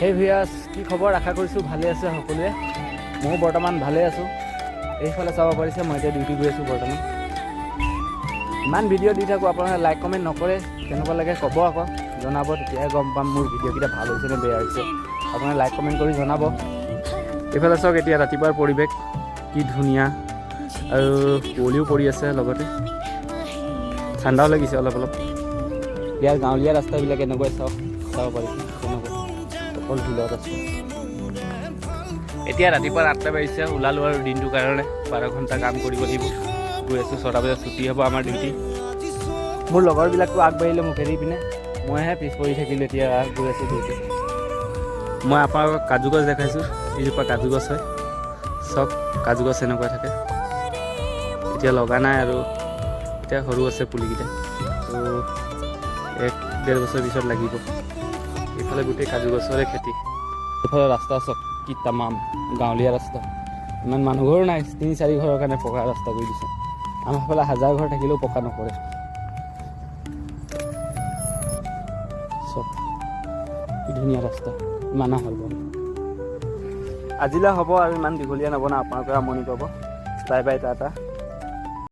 হেই viewers, কি খবৰ? আশা কৰিছোঁ ভালে আছে সকলোৱে। ময়ো বৰ্তমান ভালে আছোঁ। এইফালে চাব পাৰিছে, মই এতিয়া ডিউটি গৈ আছোঁ বৰ্তমান। ইমান ভিডিঅ' দি থাকোঁ, আপোনালোকে লাইক কমেণ্ট নকৰে। কেনেকুৱা লাগে ক'ব আকৌ, জনাব, তেতিয়াহে গম পাম মোৰ ভিডিঅ'কেইটা ভাল হৈছে নে বেয়া হৈছে। আপোনালোকে লাইক কমেণ্ট কৰি জনাব। এইফালে চাওক, এতিয়া ৰাতিপুৱাৰ পৰিৱেশ কি ধুনীয়া, আৰু কুঁৱলীও পৰি আছে, লগতে ঠাণ্ডাও লাগিছে অলপ অলপ। ইয়াৰ গাঁৱলীয়া ৰাস্তাবিলাক এনেকুৱাই চাব পাৰিছে, তেনেকুৱা অকল ভিলত আছে। এতিয়া ৰাতিপুৱা 8টা বাজিছে, ওলালোঁ আৰু দিনটোৰ কাৰণে 12 ঘণ্টা কাম কৰিব লাগিব। গৈ আছোঁ, 6টা বজাত ছুটি হ'ব আমাৰ ডিউটি। মোৰ লগৰবিলাকতো আগবাঢ়িলে মোক এৰি পিনে, মইহে পিছ পৰি থাকিলোঁ। এতিয়া গৈ আছোঁ ডিউটি। মই আপোনালোকক কাজু গছ দেখাইছোঁ, এইজোপা কাজু গছ হয়। চব কাজু গছ এনেকুৱা থাকে, এতিয়া লগা নাই আৰু এতিয়া সৰু আছে পুলিকেইটা, তো 1-1.5 বছৰ পিছত লাগিব। এইফালে গোটেই কাজু গছৰে খেতি। এইফালে ৰাস্তা চব কি তামাম গাঁৱলীয়া ৰাস্তা, ইমান মানুহ ঘৰো নাই। 3-4 ঘৰৰ কাৰণে পকা ৰাস্তা কৰি দিছে। আমাৰ ফালে 1000 ঘৰ থাকিলেও পকা নকৰে। চব কি ধুনীয়া ৰাস্তা, মানা হ'ল বাৰু। আজিলৈ হ'ব আৰু, ইমান দীঘলীয়া নবনাওঁ, আপোনালোকে আমনি পাব। Bye bye, Tata.